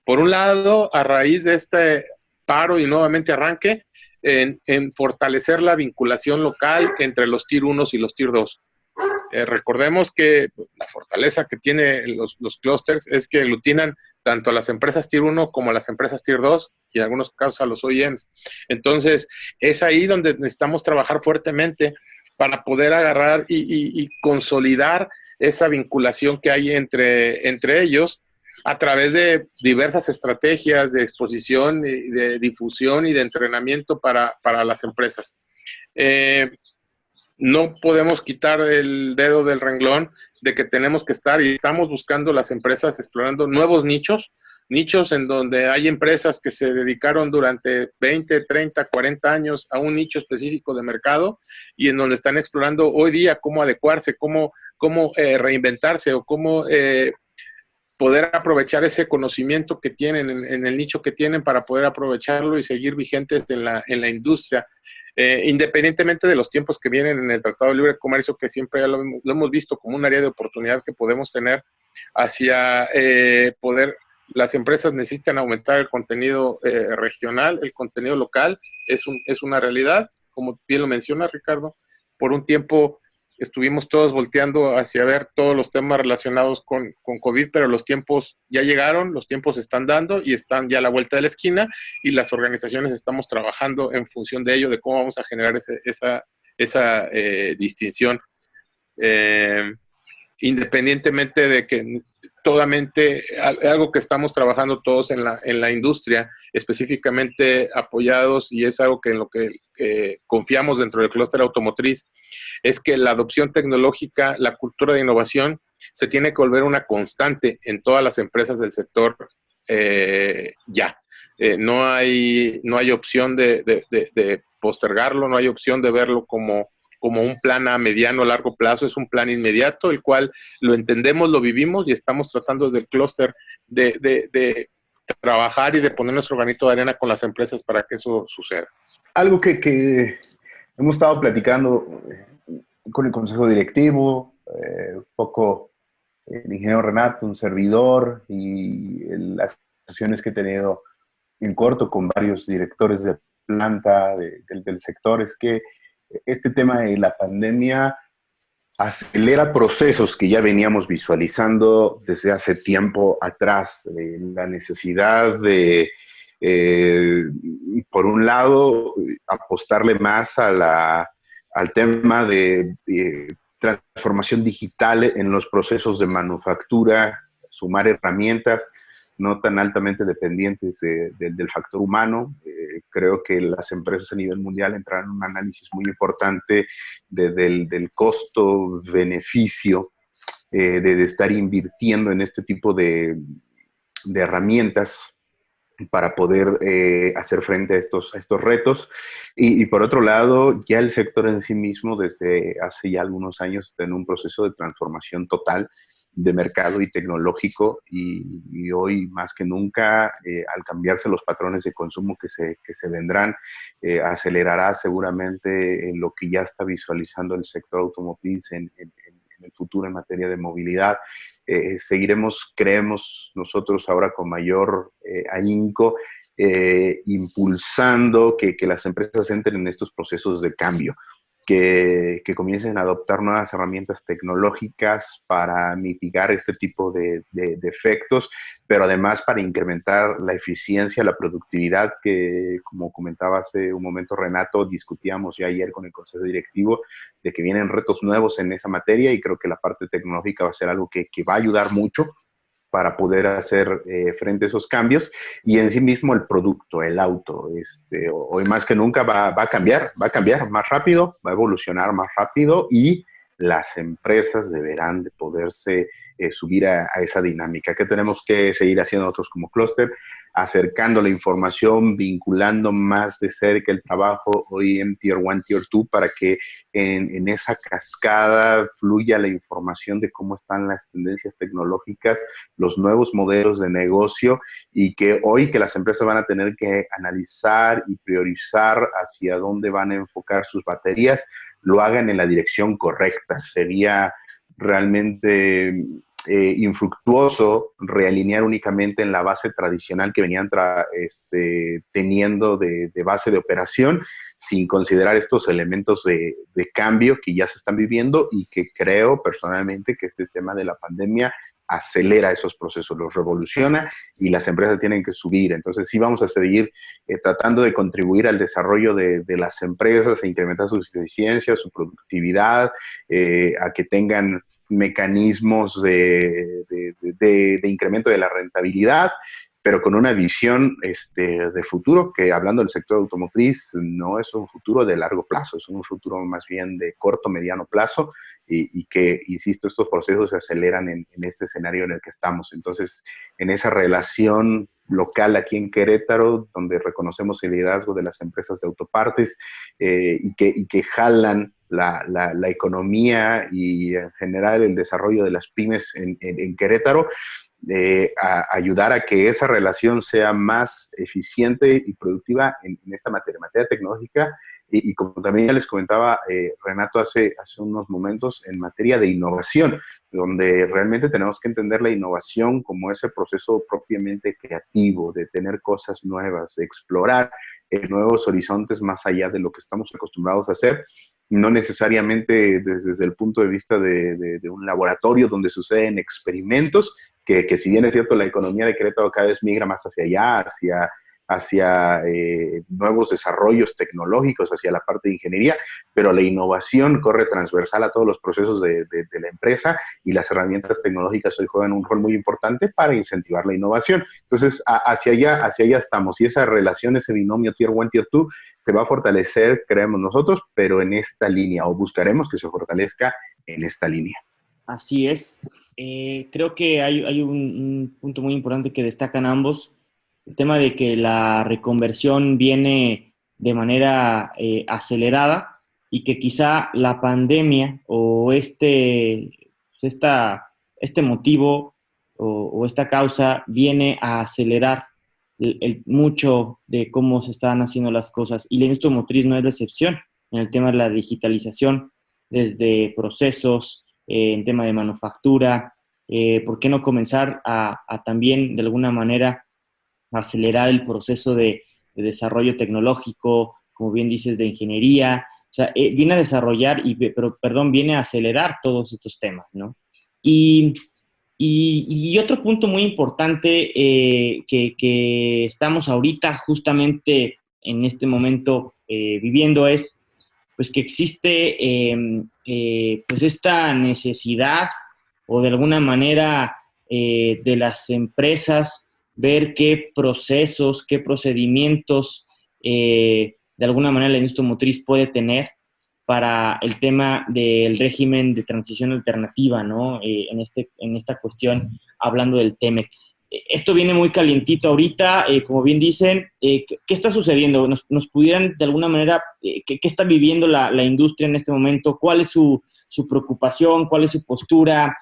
por un lado, a raíz de este paro y nuevamente arranque, en fortalecer la vinculación local entre los Tier 1 y los Tier 2. Recordemos que la fortaleza que tienen los clústeres es que aglutinan tanto a las empresas Tier 1 como a las empresas Tier 2 y en algunos casos a los OEMs. Entonces, es ahí donde necesitamos trabajar fuertemente para poder agarrar y consolidar esa vinculación que hay entre ellos, a través de diversas estrategias de exposición, de difusión y de entrenamiento para las empresas. No podemos quitar el dedo del renglón de que tenemos que estar y estamos buscando las empresas explorando nuevos nichos en donde hay empresas que se dedicaron durante 20, 30, 40 años a un nicho específico de mercado y en donde están explorando hoy día cómo adecuarse, cómo reinventarse o cómo poder aprovechar ese conocimiento que tienen en el nicho que tienen para poder aprovecharlo y seguir vigentes en la industria, independientemente de los tiempos que vienen en el Tratado de Libre Comercio, que siempre ya lo hemos visto como un área de oportunidad que podemos tener hacia poder. Las empresas necesitan aumentar el contenido regional, el contenido local, es una realidad, como bien lo menciona Ricardo. Por un tiempo estuvimos todos volteando hacia ver todos los temas relacionados con COVID, pero los tiempos ya llegaron, los tiempos se están dando y están ya a la vuelta de la esquina y las organizaciones estamos trabajando en función de ello, de cómo vamos a generar esa distinción. Independientemente de que totalmente algo que estamos trabajando todos en la industria, específicamente apoyados, y es algo que en lo que confiamos dentro del clúster automotriz, es que la adopción tecnológica, la cultura de innovación se tiene que volver una constante en todas las empresas del sector ya. No hay opción de postergarlo, no hay opción de verlo como un plan a mediano o largo plazo, es un plan inmediato, el cual lo entendemos, lo vivimos y estamos tratando desde el clúster de trabajar y de poner nuestro granito de arena con las empresas para que eso suceda. Algo que hemos estado platicando con el consejo directivo, un poco el ingeniero Renato, un servidor, y las sesiones que he tenido en corto con varios directores de planta del sector, es que este tema de la pandemia acelera procesos que ya veníamos visualizando desde hace tiempo atrás. La necesidad de, por un lado, apostarle más al tema de transformación digital en los procesos de manufactura, sumar herramientas no tan altamente dependientes del factor humano. Creo que las empresas a nivel mundial entraron en un análisis muy importante del costo-beneficio de estar invirtiendo en este tipo de herramientas para poder hacer frente a estos retos. Y por otro lado, ya el sector en sí mismo desde hace ya algunos años está en un proceso de transformación total de mercado y tecnológico, y hoy más que nunca, al cambiarse los patrones de consumo que se vendrán, acelerará seguramente en lo que ya está visualizando el sector automotriz en el futuro en materia de movilidad. Seguiremos, creemos nosotros ahora con mayor ahínco, impulsando que las empresas entren en estos procesos de cambio, que comiencen a adoptar nuevas herramientas tecnológicas para mitigar este tipo de efectos, pero además para incrementar la eficiencia, la productividad, que, como comentaba hace un momento Renato, discutíamos ya ayer con el consejo directivo, de que vienen retos nuevos en esa materia, y creo que la parte tecnológica va a ser algo que va a ayudar mucho para poder hacer frente a esos cambios. Y en sí mismo el producto, el auto, hoy más que nunca va a cambiar más rápido, va a evolucionar más rápido, y las empresas deberán de poderse subir a esa dinámica. ¿Qué tenemos que seguir haciendo nosotros como clúster? Acercando la información, vinculando más de cerca el trabajo OEM Tier 1, Tier 2, para que en esa cascada fluya la información de cómo están las tendencias tecnológicas, los nuevos modelos de negocio, y que hoy que las empresas van a tener que analizar y priorizar hacia dónde van a enfocar sus baterías, lo hagan en la dirección correcta. Sería realmente infructuoso realinear únicamente en la base tradicional que venían teniendo de base de operación, sin considerar estos elementos de cambio que ya se están viviendo, y que creo personalmente que este tema de la pandemia acelera esos procesos, los revoluciona, y las empresas tienen que subir. Entonces sí vamos a seguir tratando de contribuir al desarrollo de las empresas, a incrementar su eficiencia, su productividad, a que tengan mecanismos de incremento de la rentabilidad, pero con una visión de futuro, que, hablando del sector automotriz, no es un futuro de largo plazo, es un futuro más bien de corto, mediano plazo, y que, insisto, estos procesos se aceleran en este escenario en el que estamos. Entonces, en esa relación local aquí en Querétaro, donde reconocemos el liderazgo de las empresas de autopartes, y que jalan la economía y en general el desarrollo de las pymes en Querétaro, a ayudar a que esa relación sea más eficiente y productiva en esta materia tecnológica, y como también ya les comentaba Renato hace unos momentos, en materia de innovación, donde realmente tenemos que entender la innovación como ese proceso propiamente creativo, de tener cosas nuevas, de explorar nuevos horizontes más allá de lo que estamos acostumbrados a hacer, no necesariamente desde el punto de vista de un laboratorio donde suceden experimentos, que si bien es cierto, la economía de Querétaro cada vez migra más hacia allá, hacia nuevos desarrollos tecnológicos, hacia la parte de ingeniería, pero la innovación corre transversal a todos los procesos de la empresa, y las herramientas tecnológicas hoy juegan un rol muy importante para incentivar la innovación. Entonces, hacia allá estamos, y esa relación, ese binomio Tier 1, Tier 2, se va a fortalecer, creemos nosotros, pero en esta línea, o buscaremos que se fortalezca en esta línea. Así es. Creo que hay un punto muy importante que destacan ambos, el tema de que la reconversión viene de manera acelerada y que quizá la pandemia o pues este motivo o esta causa viene a acelerar mucho de cómo se están haciendo las cosas. Y la industria motriz no es la excepción en el tema de la digitalización, desde procesos, en tema de manufactura. ¿Por qué no comenzar a también, de alguna manera, acelerar el proceso de desarrollo tecnológico, como bien dices, de ingeniería? O sea, viene a desarrollar, viene a acelerar todos estos temas, ¿no? Y, y otro punto muy importante que estamos ahorita justamente en este momento viviendo es pues que existe pues esta necesidad o de alguna manera de las empresas ver qué procesos, qué procedimientos de alguna manera la industria motriz puede tener para el tema del régimen de transición alternativa, ¿no? En esta cuestión, hablando del TEMEC. Esto viene muy calientito ahorita, como bien dicen. ¿Qué está sucediendo? ¿Nos pudieran de alguna manera, qué está viviendo la industria en este momento? ¿Cuál es su preocupación? ¿Cuál es su postura?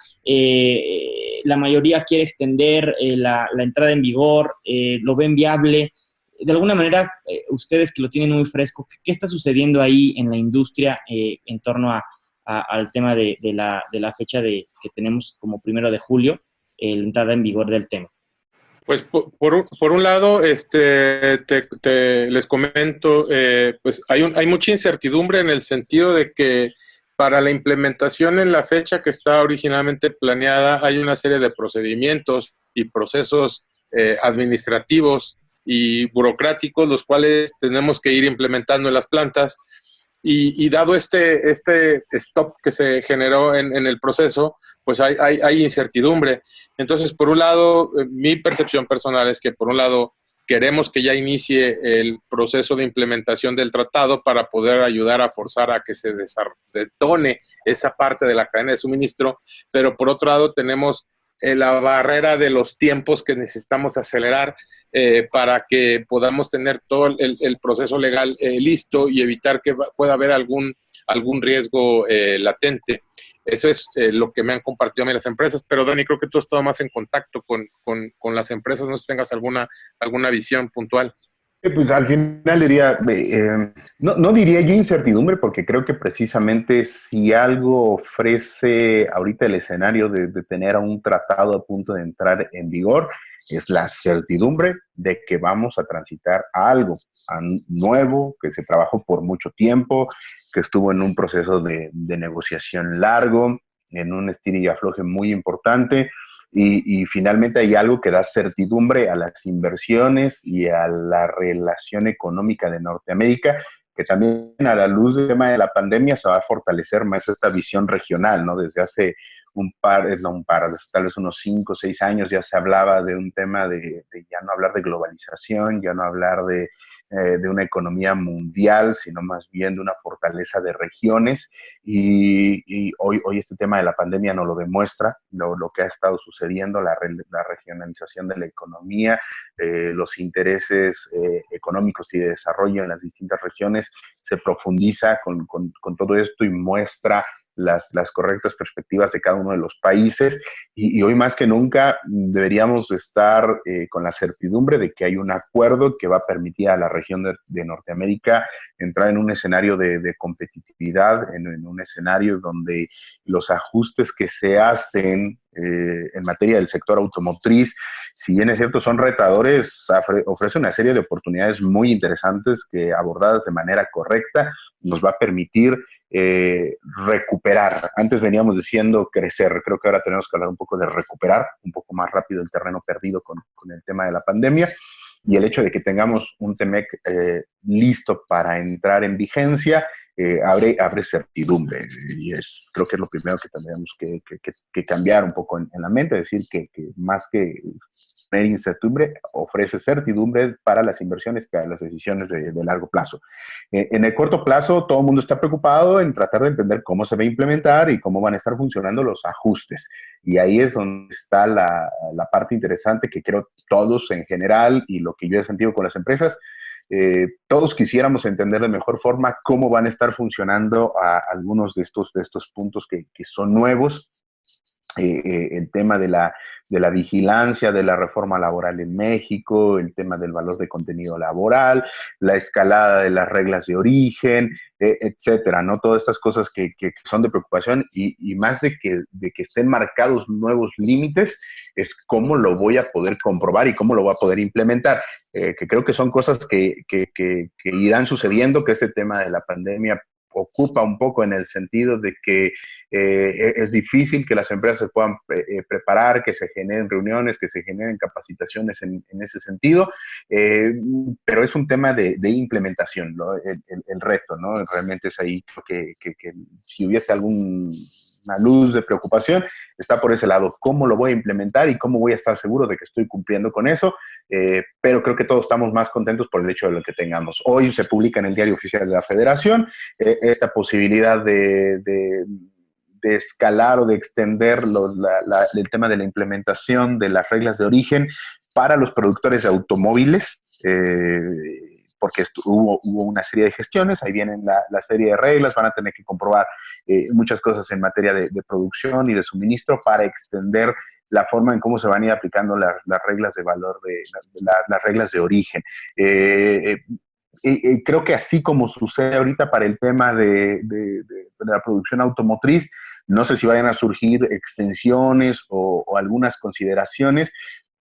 La mayoría quiere extender la entrada en vigor, ¿lo ven viable? De alguna manera, ustedes que lo tienen muy fresco, ¿qué está sucediendo ahí en la industria en torno al tema de la fecha que tenemos como 1 de julio, la entrada en vigor del tema? Pues por un lado, les comento, pues hay mucha incertidumbre en el sentido de que para la implementación en la fecha que está originalmente planeada hay una serie de procedimientos y procesos administrativos y burocráticos, los cuales tenemos que ir implementando en las plantas. Y dado este stop que se generó en el proceso, pues hay incertidumbre. Entonces, por un lado, mi percepción personal es que, por un lado, queremos que ya inicie el proceso de implementación del tratado para poder ayudar a forzar a que se detone esa parte de la cadena de suministro, pero por otro lado tenemos la barrera de los tiempos que necesitamos acelerar para que podamos tener todo el proceso legal listo y evitar que pueda haber algún riesgo latente. Eso es lo que me han compartido a mí las empresas, pero Dani, creo que tú has estado más en contacto con las empresas, no sé si tengas alguna visión puntual. Pues al final diría, no diría yo incertidumbre, porque creo que precisamente si algo ofrece ahorita el escenario de tener a un tratado a punto de entrar en vigor, es la certidumbre de que vamos a transitar a algo nuevo, que se trabajó por mucho tiempo, que estuvo en un proceso de negociación largo, en un estira y afloje muy importante. Y finalmente hay algo que da certidumbre a las inversiones y a la relación económica de Norteamérica, que también a la luz del tema de la pandemia se va a fortalecer más esta visión regional, ¿no? Desde hace tal vez unos 5 o 6 años ya se hablaba de un tema de ya no hablar de globalización, ya no hablar de una economía mundial, sino más bien de una fortaleza de regiones. Y hoy este tema de la pandemia nos lo demuestra, lo que ha estado sucediendo, la regionalización de la economía, los intereses económicos y de desarrollo en las distintas regiones se profundiza con todo esto y muestra las correctas perspectivas de cada uno de los países, y hoy más que nunca deberíamos estar con la certidumbre de que hay un acuerdo que va a permitir a la región de Norteamérica entrar en un escenario de competitividad, en un escenario donde los ajustes que se hacen en materia del sector automotriz, si bien es cierto son retadores, ofrece una serie de oportunidades muy interesantes que, abordadas de manera correcta, nos va a permitir recuperar. Antes veníamos diciendo crecer, creo que ahora tenemos que hablar un poco de recuperar un poco más rápido el terreno perdido con el tema de la pandemia, y el hecho de que tengamos un TEMEC listo para entrar en vigencia abre certidumbre, y creo que es lo primero que tendríamos que cambiar un poco en la mente, es decir, que más que tener incertidumbre ofrece certidumbre para las inversiones, para las decisiones de largo plazo. En el corto plazo, todo el mundo está preocupado en tratar de entender cómo se va a implementar y cómo van a estar funcionando los ajustes. Y ahí es donde está la parte interesante que creo todos en general y lo que yo he sentido con las empresas, todos quisiéramos entender de mejor forma cómo van a estar funcionando algunos de estos puntos que son nuevos. El tema de la vigilancia de la reforma laboral en México, el tema del valor de contenido laboral, la escalada de las reglas de origen, etcétera, ¿no? Todas estas cosas que son de preocupación y más de que estén marcados nuevos límites, es cómo lo voy a poder comprobar y cómo lo voy a poder implementar. Que creo que son cosas que irán sucediendo, que este tema de la pandemia ocupa un poco en el sentido de que es difícil que las empresas se puedan preparar, que se generen reuniones, que se generen capacitaciones en ese sentido, pero es un tema de implementación, ¿no? El reto, ¿no? Realmente es ahí que si hubiese alguna luz de preocupación, está por ese lado, cómo lo voy a implementar y cómo voy a estar seguro de que estoy cumpliendo con eso, pero creo que todos estamos más contentos por el hecho de lo que tengamos. Hoy se publica en el Diario Oficial de la Federación esta posibilidad de escalar o de extender el tema de la implementación de las reglas de origen para los productores de automóviles, porque hubo una serie de gestiones, ahí vienen la serie de reglas, van a tener que comprobar muchas cosas en materia de producción y de suministro para extender la forma en cómo se van a ir aplicando las reglas de valor, las reglas de origen. Creo que así como sucede ahorita para el tema de la producción automotriz, no sé si vayan a surgir extensiones o algunas consideraciones,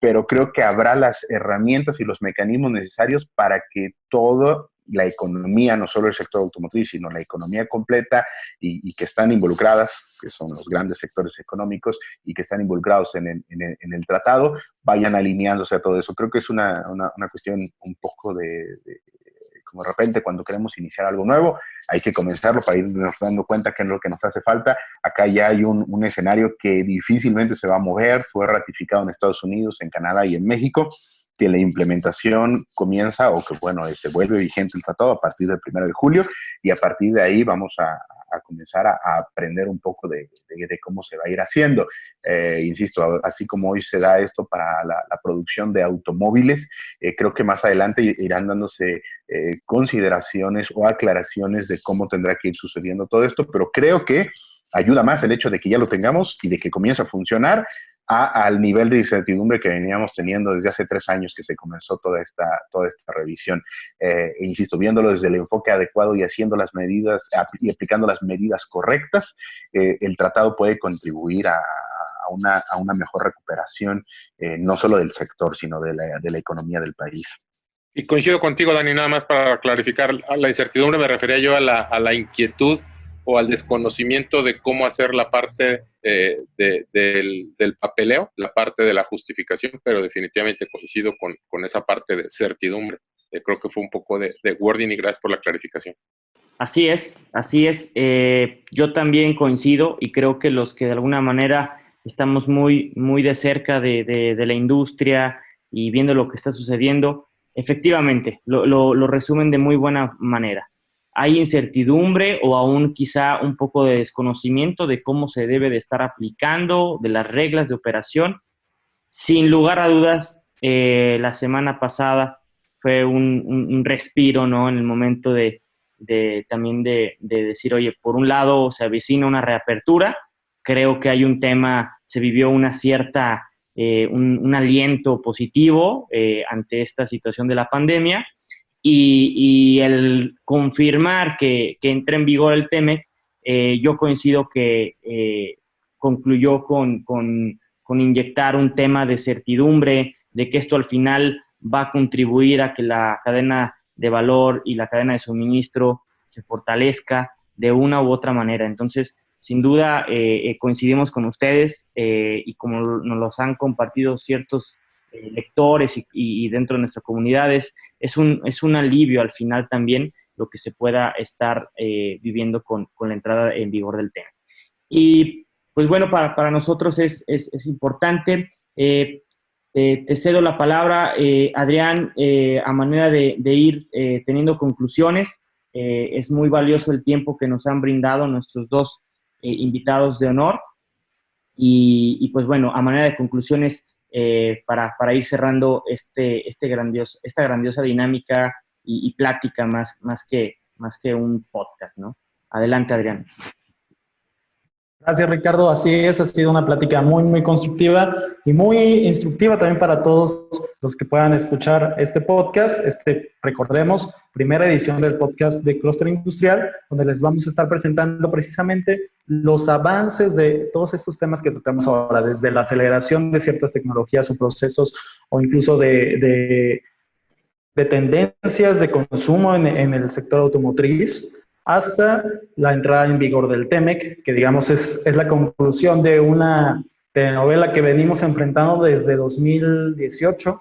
pero creo que habrá las herramientas y los mecanismos necesarios para que toda la economía, no solo el sector automotriz, sino la economía completa y que están involucradas, que son los grandes sectores económicos y que están involucrados en el tratado, vayan alineándose a todo eso. Creo que es una cuestión un poco como de repente cuando queremos iniciar algo nuevo, hay que comenzarlo para irnos dando cuenta qué es lo que nos hace falta. Acá ya hay un escenario que difícilmente se va a mover, fue ratificado en Estados Unidos, en Canadá y en México, que la implementación comienza o que, bueno, se vuelve vigente el tratado a partir del 1 de julio y a partir de ahí vamos a comenzar a aprender un poco de cómo se va a ir haciendo. Insisto, así como hoy se da esto para la producción de automóviles, creo que más adelante irán dándose consideraciones o aclaraciones de cómo tendrá que ir sucediendo todo esto, pero creo que ayuda más el hecho de que ya lo tengamos y de que comience a funcionar al nivel de incertidumbre que veníamos teniendo desde hace 3 años que se comenzó toda esta revisión. Insisto, viéndolo desde el enfoque adecuado y haciendo las medidas y aplicando las medidas correctas, el tratado puede contribuir a una mejor recuperación, no solo del sector, sino de la economía del país. Y coincido contigo, Dani, nada más para clarificar, a la incertidumbre me refería yo a la inquietud o al desconocimiento de cómo hacer la parte del papeleo, la parte de la justificación, pero definitivamente coincido con esa parte de certidumbre. Creo que fue un poco de wording y gracias por la clarificación. Así es. Yo también coincido y creo que los que de alguna manera estamos muy, muy de cerca de la industria y viendo lo que está sucediendo, efectivamente, lo resumen de muy buena manera. Hay incertidumbre o aún quizá un poco de desconocimiento de cómo se debe de estar aplicando, de las reglas de operación. Sin lugar a dudas, la semana pasada fue un respiro, ¿no? En el momento también de decir, oye, por un lado se avecina una reapertura, creo que hay un tema, se vivió una cierta, un aliento positivo ante esta situación de la pandemia, y el confirmar que entre en vigor el TEMEC, yo coincido que concluyó con inyectar un tema de certidumbre, de que esto al final va a contribuir a que la cadena de valor y la cadena de suministro se fortalezca de una u otra manera. Entonces, sin duda, coincidimos con ustedes y como nos los han compartido ciertos lectores y dentro de nuestras comunidades, es un alivio al final también lo que se pueda estar viviendo con la entrada en vigor del tema. Y pues bueno, para nosotros es importante. te cedo la palabra, Adrián, a manera de ir teniendo conclusiones. Es muy valioso el tiempo que nos han brindado nuestros dos invitados de honor. Y pues bueno, a manera de conclusiones, para ir cerrando esta grandiosa dinámica y plática más que un podcast, ¿no? Adelante, Adrián. Gracias, Ricardo. Así es, ha sido una plática muy, muy constructiva y muy instructiva también para todos los que puedan escuchar este podcast. Recordemos, primera edición del podcast de Clúster Industrial, donde les vamos a estar presentando precisamente los avances de todos estos temas que tratamos ahora, desde la aceleración de ciertas tecnologías o procesos, o incluso de tendencias de consumo en el sector automotriz, hasta la entrada en vigor del TEMEC, que digamos es la conclusión de una telenovela que venimos enfrentando desde 2018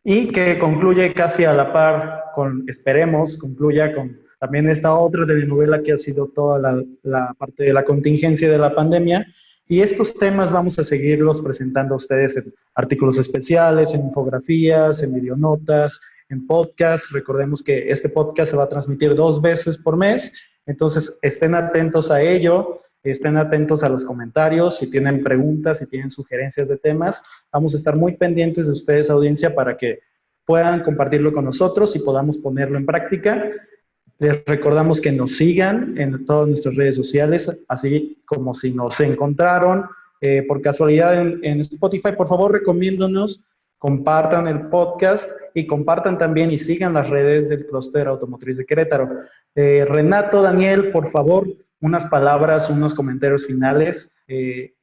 y que concluye casi a la par esperemos, concluya con también esta otra telenovela que ha sido toda la parte de la contingencia de la pandemia. Y estos temas vamos a seguirlos presentando a ustedes en artículos especiales, en infografías, en videonotas, en podcast. Recordemos que este podcast se va a transmitir 2 veces por mes, entonces estén atentos a ello, estén atentos a los comentarios, si tienen preguntas, si tienen sugerencias de temas, vamos a estar muy pendientes de ustedes, audiencia, para que puedan compartirlo con nosotros y podamos ponerlo en práctica. Les recordamos que nos sigan en todas nuestras redes sociales, así como si nos encontraron por casualidad en Spotify, por favor, recomiéndonos, compartan el podcast y compartan también y sigan las redes del Clúster Automotriz de Querétaro. Renato, Daniel, por favor, unas palabras, unos comentarios finales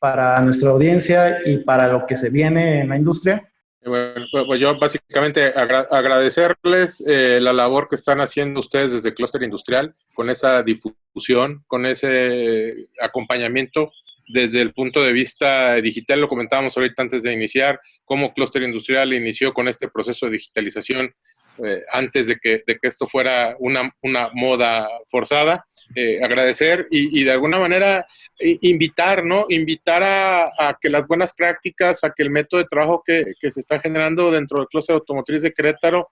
para nuestra audiencia y para lo que se viene en la industria. Bueno, pues yo básicamente agradecerles la labor que están haciendo ustedes desde Clúster Industrial, con esa difusión, con ese acompañamiento desde el punto de vista digital. Lo comentábamos ahorita antes de iniciar, cómo Clúster Industrial inició con este proceso de digitalización antes de que esto fuera una moda forzada. Agradecer y de alguna manera invitar, ¿no? Invitar a que las buenas prácticas, a que el método de trabajo que se está generando dentro del Clúster Automotriz de Querétaro,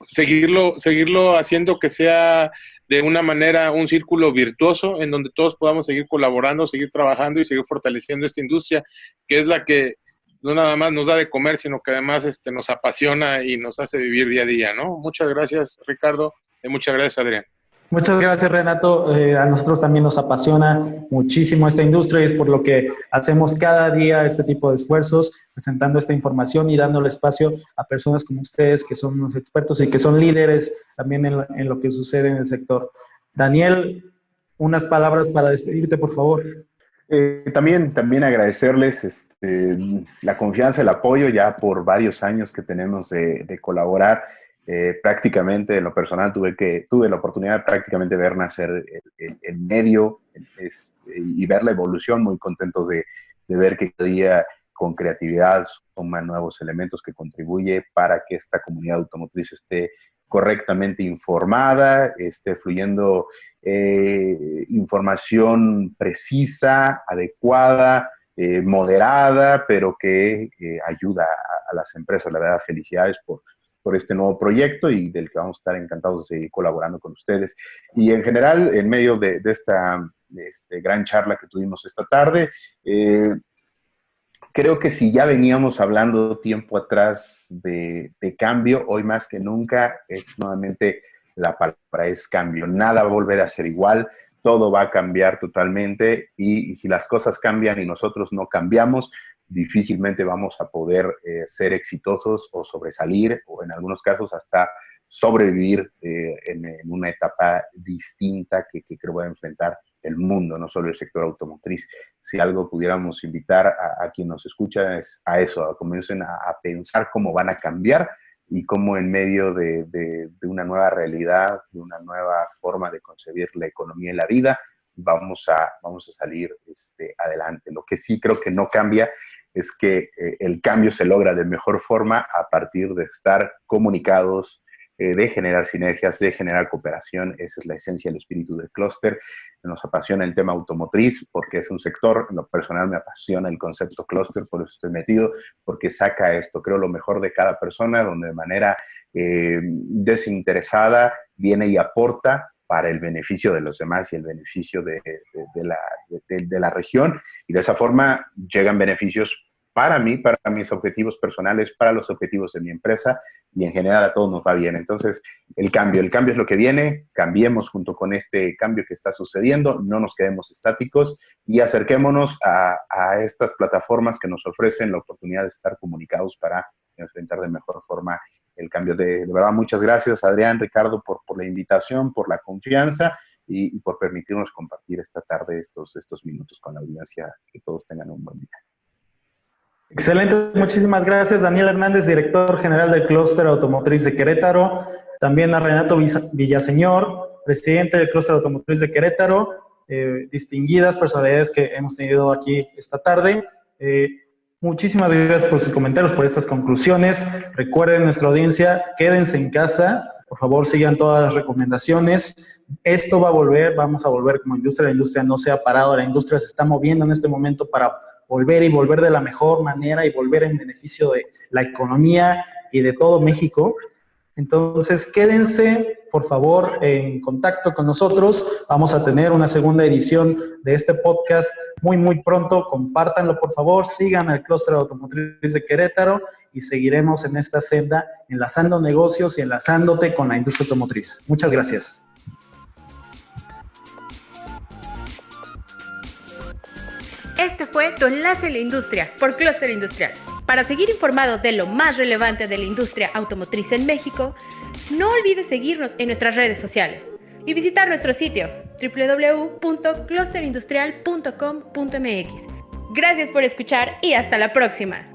seguirlo haciendo que sea de una manera un círculo virtuoso en donde todos podamos seguir colaborando, seguir trabajando y seguir fortaleciendo esta industria, que es la que no nada más nos da de comer, sino que además nos apasiona y nos hace vivir día a día, ¿no? Muchas gracias, Ricardo, y muchas gracias, Adrián. Muchas gracias, Renato. A nosotros también nos apasiona muchísimo esta industria y es por lo que hacemos cada día este tipo de esfuerzos, presentando esta información y dándole espacio a personas como ustedes, que son unos expertos y que son líderes también en lo que sucede en el sector. Daniel, unas palabras para despedirte, por favor. También agradecerles la confianza, el apoyo ya por varios años que tenemos de colaborar. Prácticamente en lo personal tuve la oportunidad de prácticamente ver nacer el medio y ver la evolución, muy contentos de ver que cada día con creatividad suman nuevos elementos que contribuye para que esta comunidad automotriz esté correctamente informada, esté fluyendo información precisa, adecuada, moderada, pero que ayuda a las empresas. La verdad, felicidades por este nuevo proyecto y del que vamos a estar encantados de seguir colaborando con ustedes. Y en general, en medio de esta gran charla que tuvimos esta tarde, creo que si ya veníamos hablando tiempo atrás de cambio, hoy más que nunca es nuevamente la palabra es cambio. Nada va a volver a ser igual, todo va a cambiar totalmente y si las cosas cambian y nosotros no cambiamos, difícilmente vamos a poder ser exitosos o sobresalir o en algunos casos hasta sobrevivir en una etapa distinta que creo va a enfrentar el mundo, no solo el sector automotriz. Si algo pudiéramos invitar a quien nos escucha es a eso, a comiencen a pensar cómo van a cambiar y cómo en medio de una nueva realidad, de una nueva forma de concebir la economía y la vida, vamos a salir adelante. Lo que sí creo que no cambia es que el cambio se logra de mejor forma a partir de estar comunicados, de generar sinergias, de generar cooperación. Esa es la esencia, el espíritu del clúster. Nos apasiona el tema automotriz porque es un sector, en lo personal me apasiona el concepto clúster, por eso estoy metido, porque saca esto, creo, lo mejor de cada persona, donde de manera desinteresada viene y aporta para el beneficio de los demás y el beneficio de la región, y de esa forma llegan beneficios para mí, para mis objetivos personales, para los objetivos de mi empresa, y en general a todos nos va bien. Entonces, el cambio es lo que viene. Cambiemos junto con este cambio que está sucediendo, no nos quedemos estáticos y acerquémonos a estas plataformas que nos ofrecen la oportunidad de estar comunicados para enfrentar de mejor forma el cambio. De verdad, muchas gracias, Adrián, Ricardo, por la invitación, por la confianza y por permitirnos compartir esta tarde estos minutos con la audiencia. Que todos tengan un buen día. Excelente, muchísimas gracias. Daniel Hernández, director general del Clúster Automotriz de Querétaro. También a Renato Villaseñor, presidente del Clúster Automotriz de Querétaro. Distinguidas personalidades que hemos tenido aquí esta tarde. Muchísimas gracias por sus comentarios, por estas conclusiones. Recuerden, nuestra audiencia, quédense en casa. Por favor, sigan todas las recomendaciones. Esto va a volver, vamos a volver como industria. La industria no se ha parado, la industria se está moviendo en este momento para volver y volver de la mejor manera y volver en beneficio de la economía y de todo México. Entonces, quédense, por favor, en contacto con nosotros. Vamos a tener una segunda edición de este podcast muy, muy pronto. Compártanlo, por favor. Sigan al Clúster Automotriz de Querétaro y seguiremos en esta senda, enlazando negocios y enlazándote con la industria automotriz. Muchas gracias. Este fue tu enlace a la industria por Clúster Industrial. Para seguir informado de lo más relevante de la industria automotriz en México, no olvides seguirnos en nuestras redes sociales y visitar nuestro sitio www.clusterindustrial.com.mx. Gracias por escuchar y hasta la próxima.